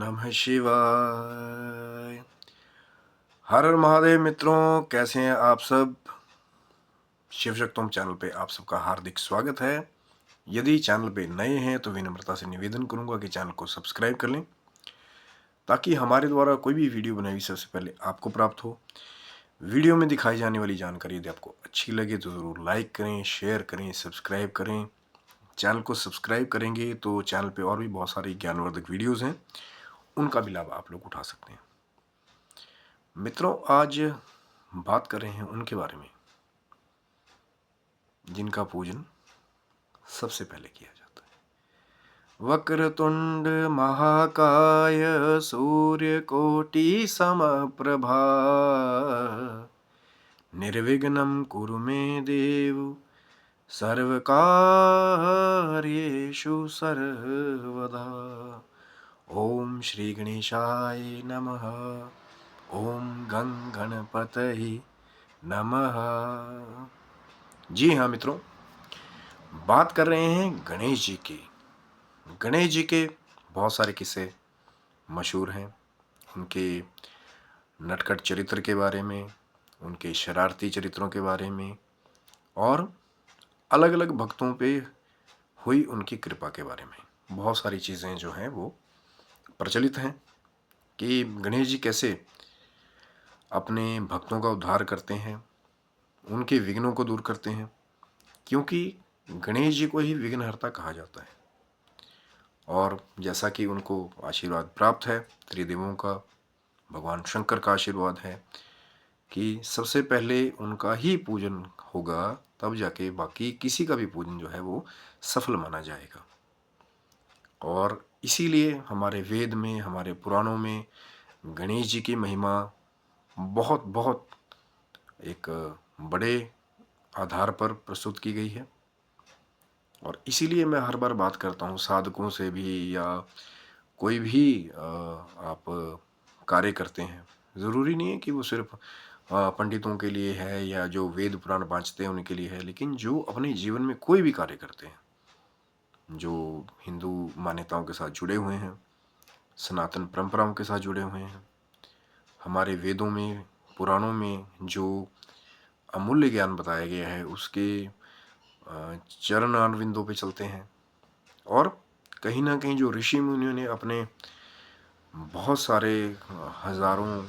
नमः शिवाय। हर हर महादेव मित्रों, कैसे हैं आप सब। शिव शक्तोम चैनल पे आप सबका हार्दिक स्वागत है। यदि चैनल पे नए हैं तो विनम्रता से निवेदन करूंगा कि चैनल को सब्सक्राइब कर लें ताकि हमारे द्वारा कोई भी वीडियो बनाई सबसे पहले आपको प्राप्त हो। वीडियो में दिखाई जाने वाली जानकारी यदि आपको अच्छी लगे तो ज़रूर लाइक करें, शेयर करें, सब्सक्राइब करें। चैनल को सब्सक्राइब करेंगे तो चैनल पे और भी बहुत सारी ज्ञानवर्धक वीडियोज़ हैं, उनका भी लाभ आप लोग उठा सकते हैं। मित्रों, आज बात कर रहे हैं उनके बारे में जिनका पूजन सबसे पहले किया जाता है। वक्रतुंड महाकाय सूर्यकोटि समप्रभा निर्विघ्नं कुरु मे देव सर्वकार्येषु सर्वदा। ओम श्री गणेशाय नमः। ओम गं गणपतये नमः। जी हाँ मित्रों, बात कर रहे हैं गणेश जी की। गणेश जी के बहुत सारे किस्से मशहूर हैं। उनके नटखट चरित्र के बारे में, उनके शरारती चरित्रों के बारे में और अलग अलग भक्तों पे हुई उनकी कृपा के बारे में बहुत सारी चीज़ें जो हैं वो प्रचलित हैं कि गणेश जी कैसे अपने भक्तों का उद्धार करते हैं, उनके विघ्नों को दूर करते हैं, क्योंकि गणेश जी को ही विघ्नहर्ता कहा जाता है। और जैसा कि उनको आशीर्वाद प्राप्त है त्रिदेवों का, भगवान शंकर का आशीर्वाद है कि सबसे पहले उनका ही पूजन होगा, तब जाके बाकी किसी का भी पूजन जो है वो सफल माना जाएगा। और इसीलिए हमारे वेद में, हमारे पुराणों में गणेश जी की महिमा बहुत बहुत एक बड़े आधार पर प्रस्तुत की गई है। और इसीलिए मैं हर बार बात करता हूँ साधकों से भी, या कोई भी आप कार्य करते हैं, ज़रूरी नहीं है कि वो सिर्फ पंडितों के लिए है या जो वेद पुराण बाँचते हैं उनके लिए है, लेकिन जो अपने जीवन में कोई भी कार्य करते हैं, जो हिंदू मान्यताओं के साथ जुड़े हुए हैं, सनातन परंपराओं के साथ जुड़े हुए हैं, हमारे वेदों में, पुराणों में जो अमूल्य ज्ञान बताया गया है उसके चरण अरविंदों पे चलते हैं। और कहीं ना कहीं जो ऋषि मुनियों ने अपने बहुत सारे हजारों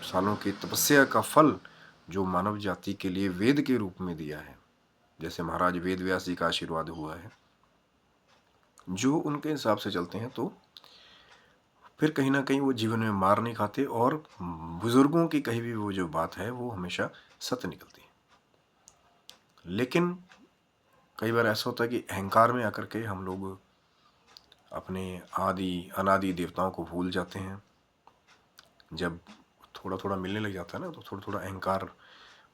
सालों की तपस्या का फल जो मानव जाति के लिए वेद के रूप में दिया है, जैसे महाराज वेद व्यास जी का आशीर्वाद हुआ है, जो उनके हिसाब से चलते हैं तो फिर कहीं ना कहीं वो जीवन में मार नहीं खाते और बुजुर्गों की कही भी वो जो बात है वो हमेशा सत्य निकलती है। लेकिन कई बार ऐसा होता है कि अहंकार में आकर के हम लोग अपने आदि अनादि देवताओं को भूल जाते हैं। जब थोड़ा थोड़ा मिलने लग जाता है ना, तो थोड़ा थोड़ा अहंकार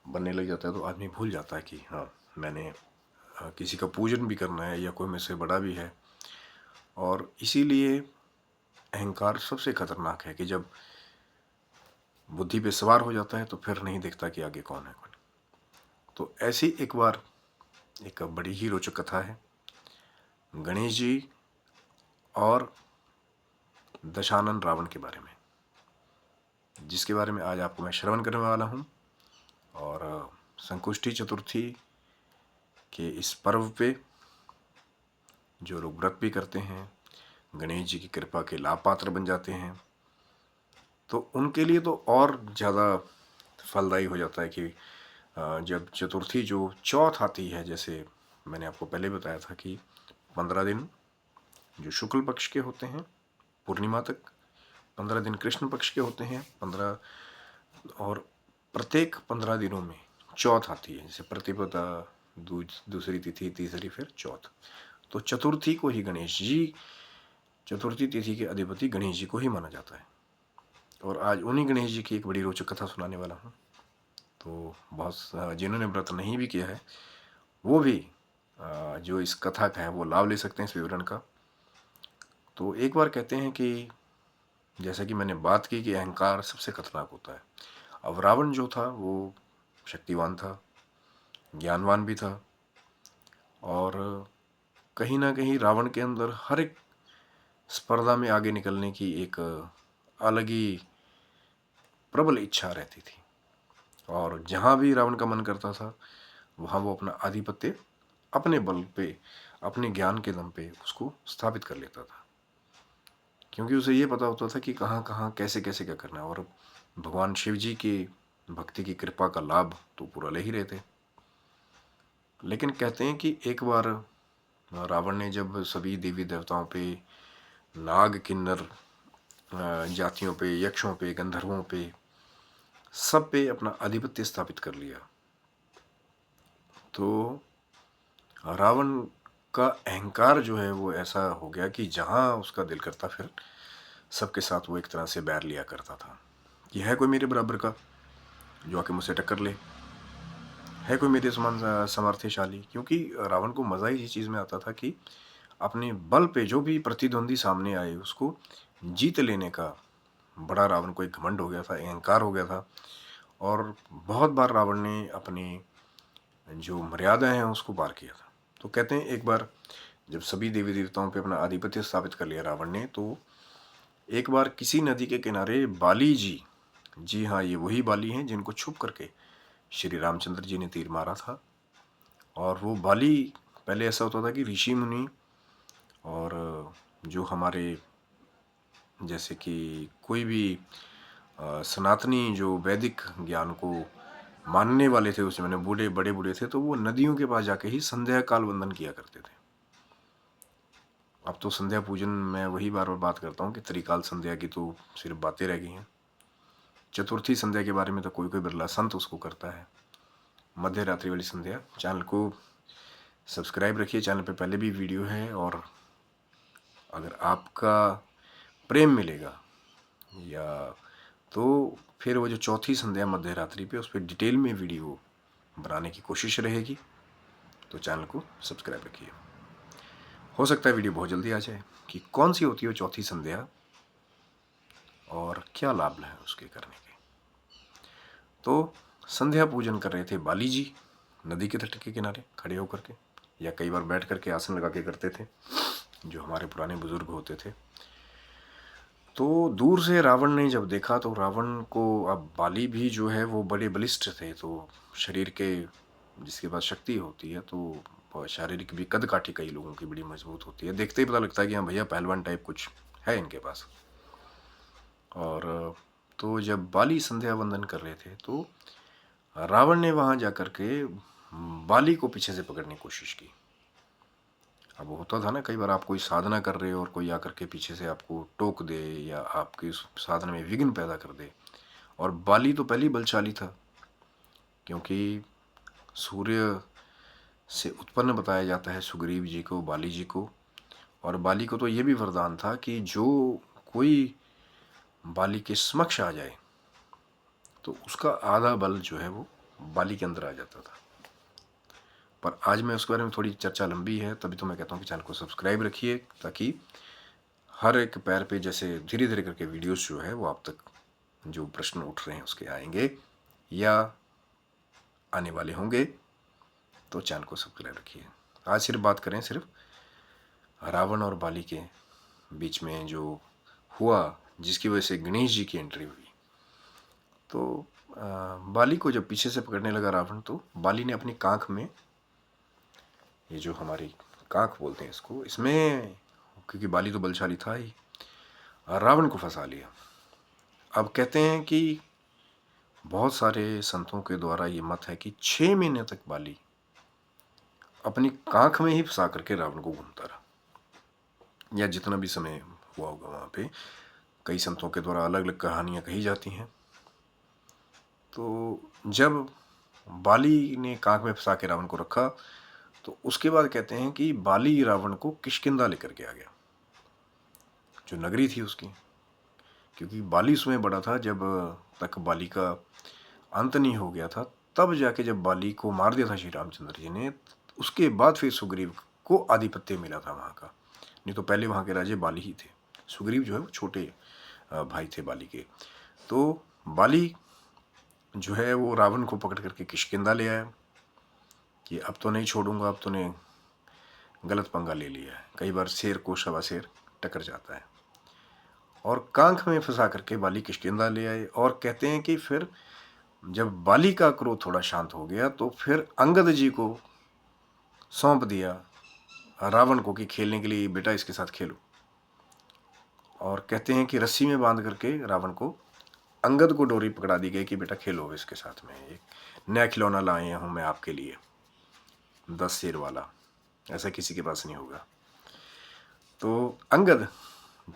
बनने लग जाता है, तो आदमी भूल जाता है कि हाँ, मैंने किसी का पूजन भी करना है या कोई मुझसे बड़ा भी है। और इसीलिए अहंकार सबसे खतरनाक है कि जब बुद्धि पे सवार हो जाता है तो फिर नहीं देखता कि आगे कौन है कौन। तो ऐसी एक बार एक बड़ी ही रोचक कथा है गणेश जी और दशानन रावण के बारे में, जिसके बारे में आज आपको मैं श्रवण करने वाला हूँ। और संकुष्टि चतुर्थी के इस पर्व पे जो लोग व्रत भी करते हैं, गणेश जी की कृपा के लाभ पात्र बन जाते हैं, तो उनके लिए तो और ज़्यादा फलदायी हो जाता है कि जब चतुर्थी जो चौथ आती है, जैसे मैंने आपको पहले बताया था कि 15 दिन जो शुक्ल पक्ष के होते हैं पूर्णिमा तक, 15 दिन कृष्ण पक्ष के होते हैं 15, और प्रत्येक 15 दिनों में चौथ आती है, जैसे प्रतिपदा, दूसरी तिथि, तीसरी, फिर चौथ। तो चतुर्थी को ही गणेश जी, चतुर्थी तिथि के अधिपति गणेश जी को ही माना जाता है। और आज उन्हीं गणेश जी की एक बड़ी रोचक कथा सुनाने वाला हूँ। तो बहुत जिन्होंने व्रत नहीं भी किया है वो भी जो इस कथा का है वो लाभ ले सकते हैं इस विवरण का। तो एक बार कहते हैं कि जैसा कि मैंने बात की कि अहंकार सबसे खतरनाक होता है। अब रावण जो था वो शक्तिवान था, ज्ञानवान भी था, और कहीं ना कहीं रावण के अंदर हर एक स्पर्धा में आगे निकलने की एक अलग ही प्रबल इच्छा रहती थी, और जहाँ भी रावण का मन करता था वहाँ वो अपना आधिपत्य अपने बल पे, अपने ज्ञान के दम पे उसको स्थापित कर लेता था, क्योंकि उसे ये पता होता था कि कहाँ कहाँ कैसे कैसे क्या करना है। और भगवान शिव जी की भक्ति की कृपा का लाभ तो पूरा ले ही रहे थे। लेकिन कहते हैं कि एक बार रावण ने जब सभी देवी देवताओं पे, नाग किन्नर जातियों पे, यक्षों पे, गंधर्वों पे, सब पे अपना आधिपत्य स्थापित कर लिया, तो रावण का अहंकार जो है वो ऐसा हो गया कि जहाँ उसका दिल करता फिर सबके साथ वो एक तरह से बैर लिया करता था कि है कोई मेरे बराबर का जो आके मुझसे टक्कर ले, है कोई मेरे समान सामर्थ्यशाली। क्योंकि रावण को मज़ा ही इस चीज़ में आता था कि अपने बल पे जो भी प्रतिद्वंदी सामने आए उसको जीत लेने का बड़ा रावण को एक घमंड हो गया था, अहंकार हो गया था। और बहुत बार रावण ने अपनी जो मर्यादाएं हैं उसको पार किया था। तो कहते हैं एक बार जब सभी देवी देवताओं पे अपना आधिपत्य स्थापित कर लिया रावण ने, तो एक बार किसी नदी के किनारे बाली जी, जी हाँ ये वही बाली हैं जिनको छुप करके श्री रामचंद्र जी ने तीर मारा था। और वो बाली, पहले ऐसा होता था कि ऋषि मुनि और जो हमारे जैसे कि कोई भी सनातनी जो वैदिक ज्ञान को मानने वाले थे, उस मैंने बूढ़े बड़े बूढ़े थे, तो वो नदियों के पास जाके ही संध्या काल वंदन किया करते थे। अब तो संध्या पूजन मैं वही बार बार बात करता हूँ कि त्रिकाल संध्या की तो सिर्फ बातें रह गई हैं। चतुर्थी संध्या के बारे में तो कोई कोई बिरला संत उसको करता है। मध्य रात्रि वाली संध्या, चैनल को सब्सक्राइब रखिए, चैनल पे पहले भी वीडियो है। और अगर आपका प्रेम मिलेगा या तो फिर वो जो चौथी संध्या मध्य रात्रि पे, उस पर डिटेल में वीडियो बनाने की कोशिश रहेगी, तो चैनल को सब्सक्राइब रखिए। हो सकता है वीडियो बहुत जल्दी आ जाए कि कौन सी होती है चौथी संध्या और क्या लाभ है उसके करने के। तो संध्या पूजन कर रहे थे बाली जी नदी के तट के किनारे खड़े होकर के, या कई बार बैठ करके आसन लगा के करते थे जो हमारे पुराने बुजुर्ग होते थे। तो दूर से रावण ने जब देखा तो रावण को, अब बाली भी जो है वो बड़े बलिष्ठ थे, तो शरीर के जिसके पास शक्ति होती है तो शारीरिक भी कद काठी कई लोगों की बड़ी मजबूत होती है, देखते ही पता लगता है कि हाँ भैया पहलवान टाइप कुछ है इनके पास। और तो जब बाली संध्या वंदन कर रहे थे तो रावण ने वहाँ जाकर के बाली को पीछे से पकड़ने की कोशिश की। अब होता था ना कई बार आप कोई साधना कर रहे हो और कोई आकर के पीछे से आपको टोक दे या आपकी उस साधना में विघ्न पैदा कर दे। और बाली तो पहले ही बलशाली था, क्योंकि सूर्य से उत्पन्न बताया जाता है सुग्रीव जी को, बाली जी को। और बाली को तो ये भी वरदान था कि जो कोई बाली के समक्ष आ जाए तो उसका आधा बल जो है वो बाली के अंदर आ जाता था। पर आज मैं उसके बारे में, थोड़ी चर्चा लंबी है, तभी तो मैं कहता हूँ कि चैनल को सब्सक्राइब रखिए, ताकि हर एक पैर पे जैसे धीरे धीरे करके वीडियोस जो है वो आप तक जो प्रश्न उठ रहे हैं उसके आएंगे या आने वाले होंगे। तो चैनल को सब्सक्राइब रखिए। आज सिर्फ बात करें सिर्फ रावण और बाली के बीच में जो हुआ, जिसकी वजह से गणेश जी की एंट्री हुई। तो बाली को जब पीछे से पकड़ने लगा रावण, तो बाली ने अपनी कांख में, ये जो हमारी कांख बोलते हैं इसको, इसमें क्योंकि बाली तो बलशाली था ही, रावण को फंसा लिया। अब कहते हैं कि बहुत सारे संतों के द्वारा ये मत है कि 6 महीने तक बाली अपनी कांख में ही फंसा करके रावण को घूमता रहा, या जितना भी समय हुआ होगा वहाँ पे। कई संतों के द्वारा अलग अलग कहानियाँ कही जाती हैं। तो जब बाली ने कांख में फंसा के रावण को रखा, तो उसके बाद कहते हैं कि बाली रावण को किष्किंधा लेकर के आ गया, जो नगरी थी उसकी। क्योंकि बाली उसमें बड़ा था, जब तक बाली का अंत नहीं हो गया था, तब जाके जब बाली को मार दिया था श्री रामचंद्र जी ने, उसके बाद फिर सुग्रीव को आधिपत्य मिला था वहाँ का। नहीं तो पहले वहाँ के राजे बाली ही थे। सुग्रीव जो है वो छोटे भाई थे बाली के। तो बाली जो है वो रावण को पकड़ करके किष्किंधा ले आया कि अब तो नहीं छोड़ूंगा, अब तूने गलत पंगा ले लिया है। कई बार शेर को शवा शेर टकर जाता है और कांख में फंसा करके बाली किष्किंधा ले आए। और कहते हैं कि फिर जब बाली का क्रोध थोड़ा शांत हो गया तो फिर अंगद जी को सौंप दिया रावण को कि खेलने के लिए बेटा इसके साथ खेलो। और कहते हैं कि रस्सी में बांध करके रावण को अंगद को डोरी पकड़ा दी गई कि बेटा खेलो इसके साथ में, एक नया खिलौना लाए हूं मैं आपके लिए, 10 सिर वाला, ऐसा किसी के पास नहीं होगा। तो अंगद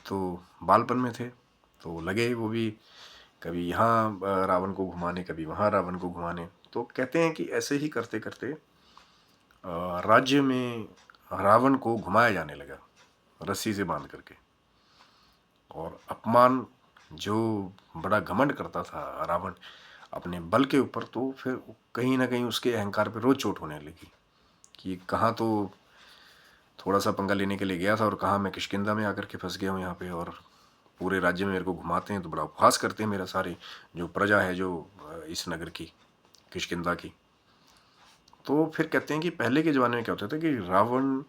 तो बालपन में थे तो लगे वो भी कभी यहाँ रावण को घुमाने, कभी वहाँ रावण को घुमाने। तो कहते हैं कि ऐसे ही करते करते राज्य में रावण को घुमाया जाने लगा रस्सी से बांध करके। और अपमान, जो बड़ा घमंड करता था रावण अपने बल के ऊपर, तो फिर कहीं ना कहीं उसके अहंकार पे रोज चोट होने लगी कि कहाँ तो थोड़ा सा पंगा लेने के लिए गया था और कहाँ मैं किष्किंधा में आकर के फंस गया हूँ यहाँ पे, और पूरे राज्य में मेरे को घुमाते हैं तो बड़ा उपहास करते हैं मेरा सारे जो प्रजा है जो इस नगर की, किष्किंधा की। तो फिर कहते हैं कि पहले के ज़माने में क्या होता था कि रावण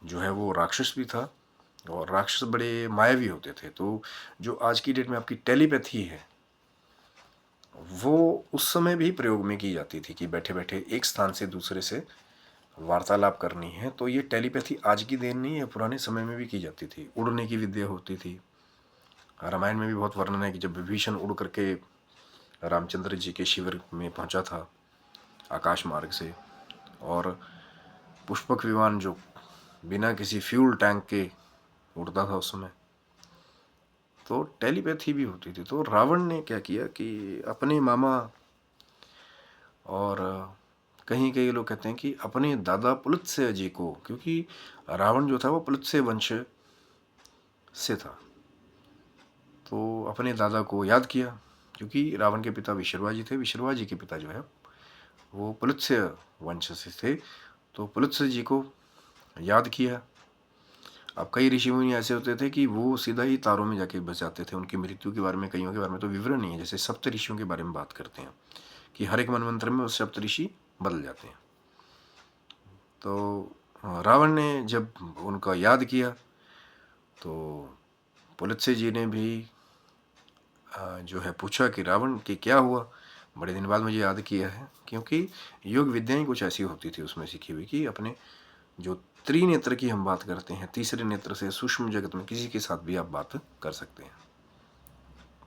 जो है वो राक्षस भी था और राक्षस बड़े मायावी होते थे। तो जो आज की डेट में आपकी टेलीपैथी है वो उस समय भी प्रयोग में की जाती थी कि बैठे बैठे एक स्थान से दूसरे से वार्तालाप करनी है। तो ये टेलीपैथी आज की देन नहीं है, पुराने समय में भी की जाती थी। उड़ने की विद्या होती थी। रामायण में भी बहुत वर्णन है कि जब विभीषण उड़ करके रामचंद्र जी के शिविर में पहुंचा था आकाश मार्ग से, और पुष्पक विमान जो बिना किसी फ्यूल टैंक के उड़ता था उस समय, तो टेलीपैथी भी होती थी। तो रावण ने क्या किया कि अपने मामा और कहीं कहीं लोग कहते हैं कि अपने दादा पुलत्स्य जी को, क्योंकि रावण जो था वो पुलत्स्य वंश से था, तो अपने दादा को याद किया क्योंकि रावण के पिता विशर्वा जी थे। विशर्वा जी के पिता जो है वो पुलत्स्य वंश से थे, तो पुलत्स्य जी को याद किया। अब कई ऋषि मुनि ऐसे होते थे कि वो सीधा ही तारों में जाके बस जाते थे। उनकी मृत्यु के बारे में, कईयों के बारे में तो विवरण नहीं है। जैसे सप्त ऋषियों के बारे में बात करते हैं कि हर एक मनवंतर में उस सप्त ऋषि बदल जाते हैं। तो रावण ने जब उनका याद किया तो पुलत्स्य जी ने भी जो है पूछा कि रावण के क्या हुआ, बड़े दिन बाद मुझे याद किया है। क्योंकि योग विद्याएं कुछ ऐसी होती थी उसमें सीखी हुई कि अपने जो त्रिनेत्र की हम बात करते हैं, तीसरे नेत्र से सूक्ष्म जगत में किसी के साथ भी आप बात कर सकते हैं।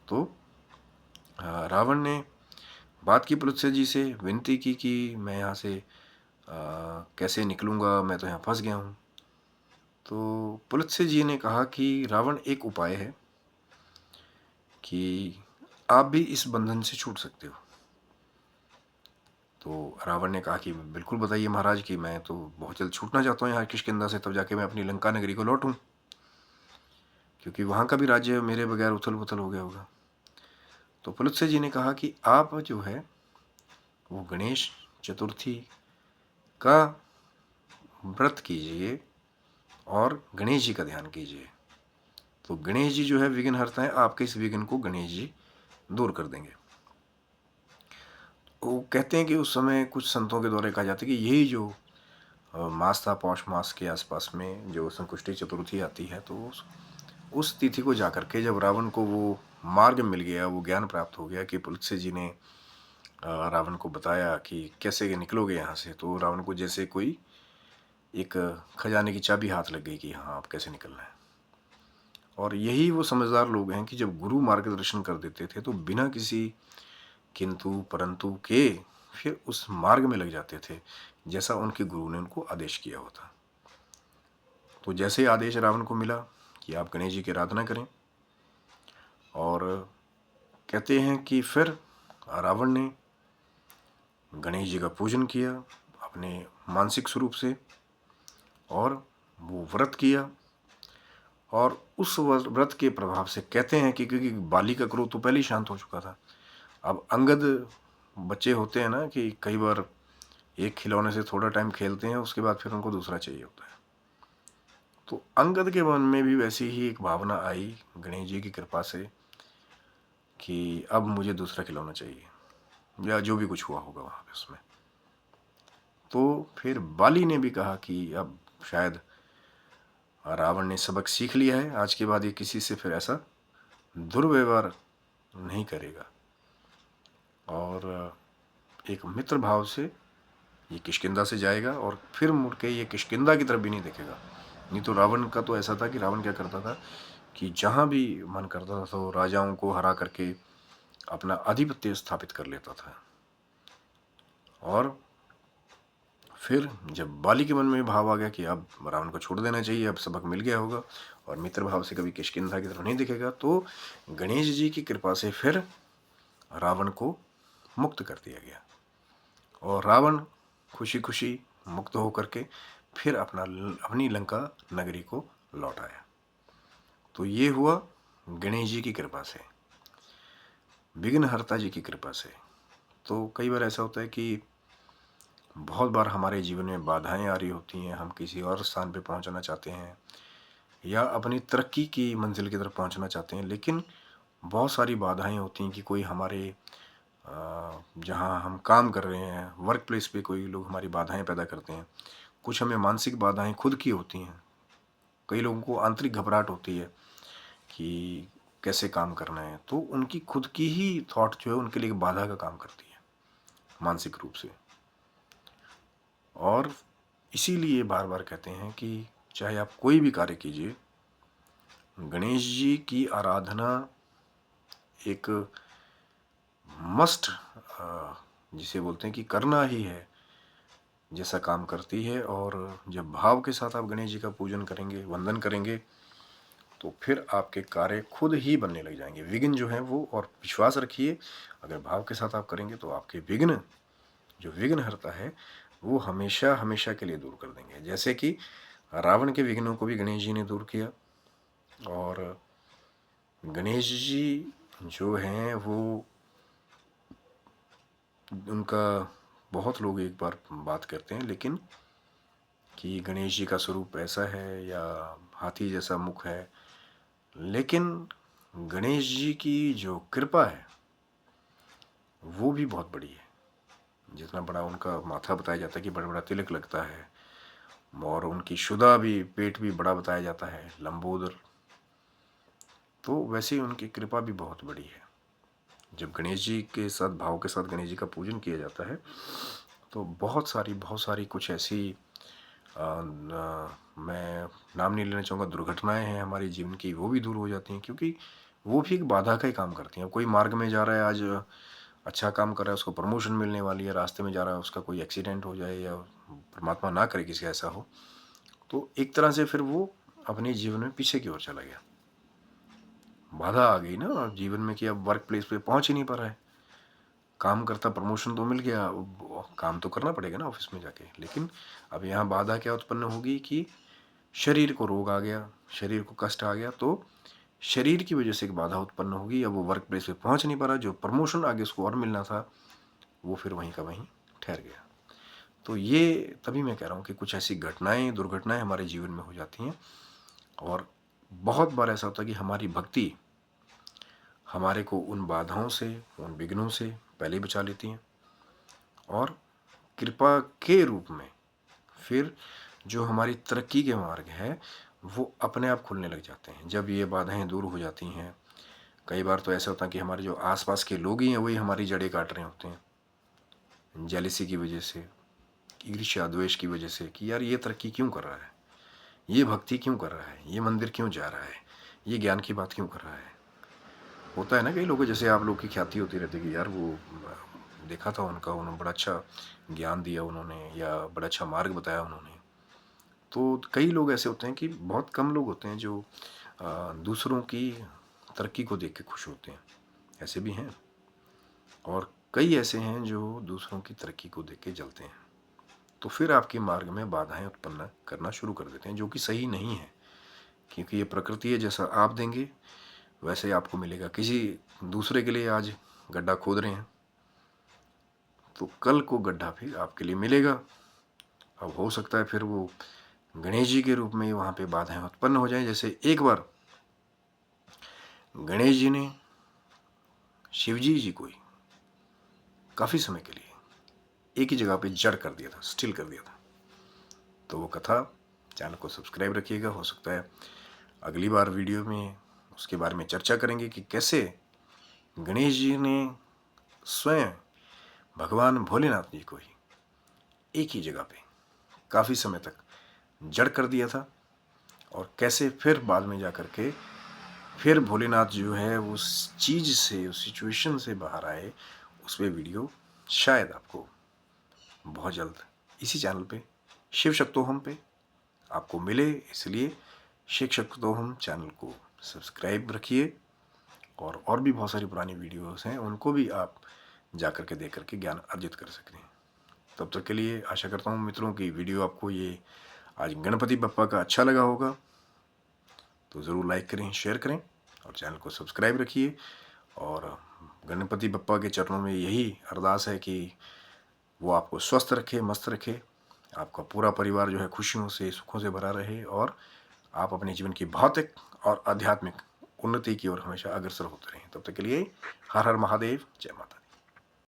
तो रावण ने बात की पुलत्स्य जी से, विनती की कि मैं यहाँ से कैसे निकलूँगा, मैं तो यहाँ फंस गया हूँ। तो पुलत्स्य जी ने कहा कि रावण, एक उपाय है कि आप भी इस बंधन से छूट सकते हो। तो रावण ने कहा कि बिल्कुल बताइए महाराज, कि मैं तो बहुत जल्द छूटना चाहता हूँ यहाँ किष्किंधा से, तब जाके मैं अपनी लंका नगरी को लौटूँ, क्योंकि वहाँ का भी राज्य मेरे बगैर उथल पुथल हो गया होगा। तो पुलत्स्य जी ने कहा कि आप जो है वो गणेश चतुर्थी का व्रत कीजिए और गणेश जी का ध्यान कीजिए। तो गणेश जी जो है विघ्न हरता है, आपके इस विघ्न को गणेश जी दूर कर देंगे। वो कहते हैं कि उस समय कुछ संतों के द्वारा कहा जाता है कि यही जो मास था, पौष मास के आसपास में जो संकुष्टि चतुर्थी आती है, तो उस तिथि को जाकर के जब रावण को वो मार्ग मिल गया, वो ज्ञान प्राप्त हो गया कि पुलत्स्य जी ने रावण को बताया कि कैसे निकलोगे यहाँ से, तो रावण को जैसे कोई एक खजाने की चाबी हाथ लग गई कि हाँ अब कैसे निकलना है। और यही वो समझदार लोग हैं कि जब गुरु मार्गदर्शन कर देते थे तो बिना किसी किंतु परंतु के फिर उस मार्ग में लग जाते थे जैसा उनके गुरु ने उनको आदेश किया होता। तो जैसे आदेश रावण को मिला कि आप गणेश जी की आराधना करें, और कहते हैं कि फिर रावण ने गणेश जी का पूजन किया अपने मानसिक स्वरूप से, और वो व्रत किया। और उस व्रत के प्रभाव से कहते हैं कि क्योंकि बाली का क्रोध तो पहले ही शांत हो चुका था, अब अंगद बच्चे होते हैं ना कि कई बार एक खिलौने से थोड़ा टाइम खेलते हैं, उसके बाद फिर उनको दूसरा चाहिए होता है। तो अंगद के मन में भी वैसी ही एक भावना आई गणेश जी की कृपा से कि अब मुझे दूसरा खिलौना चाहिए, या जो भी कुछ हुआ होगा वहाँ पे उसमें। तो फिर बाली ने भी कहा कि अब शायद रावण ने सबक सीख लिया है, आज के बाद ये किसी से फिर ऐसा दुर्व्यवहार नहीं करेगा और एक मित्र भाव से ये किष्किंधा से जाएगा और फिर मुड़ के ये किष्किंधा की तरफ भी नहीं देखेगा। नहीं तो रावण का तो ऐसा था कि रावण क्या करता था कि जहाँ भी मन करता था तो राजाओं को हरा करके अपना आधिपत्य स्थापित कर लेता था। और फिर जब बाली के मन में भाव आ गया कि अब रावण को छोड़ देना चाहिए, अब सबक मिल गया होगा और मित्र भाव से कभी किष्किंधा की तरफ नहीं दिखेगा, तो गणेश जी की कृपा से फिर रावण को मुक्त कर दिया गया और रावण खुशी खुशी मुक्त होकर के फिर अपनी लंका नगरी को लौट आया। तो ये हुआ गणेश जी की कृपा से, विघ्नहर्ता जी की कृपा से। तो कई बार ऐसा होता है कि बहुत बार हमारे जीवन में बाधाएं आ रही होती हैं, हम किसी और स्थान पे पहुंचना चाहते हैं या अपनी तरक्की की मंजिल की तरफ पहुंचना चाहते हैं, लेकिन बहुत सारी बाधाएं होती हैं कि कोई हमारे जहाँ हम काम कर रहे हैं वर्क प्लेस पे कोई लोग हमारी बाधाएं पैदा करते हैं। कुछ हमें मानसिक बाधाएं खुद की होती हैं, कई लोगों को आंतरिक घबराहट होती है कि कैसे काम करना है, तो उनकी खुद की ही थॉट जो है उनके लिए एक बाधा का काम करती है मानसिक रूप से। और इसीलिए बार बार कहते हैं कि चाहे आप कोई भी कार्य कीजिए, गणेश जी की आराधना एक मस्ट जिसे बोलते हैं कि करना ही है जैसा काम करती है। और जब भाव के साथ आप गणेश जी का पूजन करेंगे, वंदन करेंगे, तो फिर आपके कार्य खुद ही बनने लग जाएंगे। विघ्न जो है वो, और विश्वास रखिए अगर भाव के साथ आप करेंगे तो आपके विघ्न जो विघ्नहर्ता है वो हमेशा हमेशा के लिए दूर कर देंगे। जैसे कि रावण के विघ्नों को भी गणेश जी ने दूर किया। और गणेश जी जो हैं वो, उनका बहुत लोग एक बार बात करते हैं, लेकिन कि गणेश जी का स्वरूप ऐसा है या हाथी जैसा मुख है, लेकिन गणेश जी की जो कृपा है वो भी बहुत बड़ी है। जितना बड़ा उनका माथा बताया जाता है कि बड़ा बड़ा तिलक लगता है, और उनकी शुदा भी, पेट भी बड़ा बताया जाता है, लंबोदर, तो वैसे ही उनकी कृपा भी बहुत बड़ी है। जब गणेश जी के साथ, भाव के साथ गणेश जी का पूजन किया जाता है तो बहुत सारी कुछ ऐसी मैं नाम नहीं लेना चाहूँगा, दुर्घटनाएं हैं हमारे जीवन की, वो भी दूर हो जाती हैं, क्योंकि वो भी एक बाधा का ही काम करती हैं। कोई मार्ग में जा रहा है, आज अच्छा काम कर रहा है, उसको प्रमोशन मिलने वाली है, रास्ते में जा रहा है, उसका कोई एक्सीडेंट हो जाए या परमात्मा ना करे किसी का ऐसा हो, तो एक तरह से फिर वो अपने जीवन में पीछे की ओर चला गया। बाधा आ गई ना जीवन में कि अब वर्क प्लेस पे पहुंच ही नहीं पा रहा है। काम करता, प्रमोशन तो मिल गया, काम तो करना पड़ेगा ना ऑफिस में जाके, लेकिन अब यहाँ बाधा क्या उत्पन्न होगी कि शरीर को रोग आ गया, शरीर को कष्ट आ गया, तो शरीर की वजह से एक बाधा उत्पन्न होगी। अब वो वर्क प्लेस पे पहुंच नहीं पा रहा, जो प्रमोशन आगे उसको और मिलना था वो फिर वहीं का वहीं ठहर गया। तो ये तभी मैं कह रहा हूँ कि कुछ ऐसी घटनाएं, दुर्घटनाएं हमारे जीवन में हो जाती हैं, और बहुत बार ऐसा होता है कि हमारी भक्ति हमारे को उन बाधाओं से, उन विघ्नों से पहले बचा लेती हैं, और कृपा के रूप में फिर जो हमारी तरक्की के मार्ग है वो अपने आप खुलने लग जाते हैं जब ये बाधाएं दूर हो जाती हैं। कई बार तो ऐसा होता है कि हमारे जो आसपास के लोग ही हैं वही हमारी जड़ें काट रहे होते हैं, जेलिसी की वजह से, ईर्ष्या द्वेष की वजह से, कि यार ये तरक्की क्यों कर रहा है, ये भक्ति क्यों कर रहा है, ये मंदिर क्यों जा रहा है, ये ज्ञान की बात क्यों कर रहा है। होता है ना कई लोग, जैसे आप लोग की ख्याति होती रहती है कि यार वो देखा था उनका, उन्होंने बड़ा अच्छा ज्ञान दिया उन्होंने, या बड़ा अच्छा मार्ग बताया उन्होंने। तो कई लोग ऐसे होते हैं कि बहुत कम लोग होते हैं जो दूसरों की तरक्की को देख के खुश होते हैं, ऐसे भी हैं। और कई ऐसे हैं जो दूसरों की तरक्की को देख के जलते हैं, तो फिर आपके मार्ग में बाधाएं उत्पन्न करना शुरू कर देते हैं, जो कि सही नहीं है। क्योंकि ये प्रकृति है, जैसा आप देंगे वैसे ही आपको मिलेगा। किसी दूसरे के लिए आज गड्ढा खोद रहे हैं तो कल को गड्ढा फिर आपके लिए मिलेगा। अब हो सकता है फिर वो गणेश जी के रूप में वहाँ पे बाधाएं उत्पन्न हो जाएं। जैसे एक बार गणेश जी ने शिवजी जी को काफ़ी समय के लिए एक ही जगह पे जड़ कर दिया था, स्टिल कर दिया था। तो वो कथा चैनल को सब्सक्राइब रखिएगा। हो सकता है अगली बार वीडियो में उसके बारे में चर्चा करेंगे कि कैसे गणेश जी ने स्वयं भगवान भोलेनाथ जी को ही एक ही जगह पे काफ़ी समय तक जड़ कर दिया था और कैसे फिर बाद में जा कर के फिर भोलेनाथ जो है उस चीज़ से, उस सिचुएशन से बाहर आए। उस पे वीडियो शायद आपको बहुत जल्द इसी चैनल पे शिव शक्तोहम पे आपको मिले, इसलिए शिव शक्तोहम चैनल को सब्सक्राइब रखिए। और भी बहुत सारी पुरानी वीडियोस हैं, उनको भी आप जा कर के देख करके ज्ञान अर्जित कर सकते हैं। तब तक के लिए आशा करता हूँ मित्रों की वीडियो आपको ये आज गणपति बप्पा का अच्छा लगा होगा। तो ज़रूर लाइक करें, शेयर करें और चैनल को सब्सक्राइब रखिए। और गणपति बप्पा के चरणों में यही अरदास है कि वो आपको स्वस्थ रखे, मस्त रखे, आपका पूरा परिवार जो है खुशियों से, सुखों से भरा रहे और आप अपने जीवन की भौतिक और आध्यात्मिक उन्नति की ओर हमेशा अग्रसर होते रहें। तब तक के लिए हर हर महादेव, जय माता दी।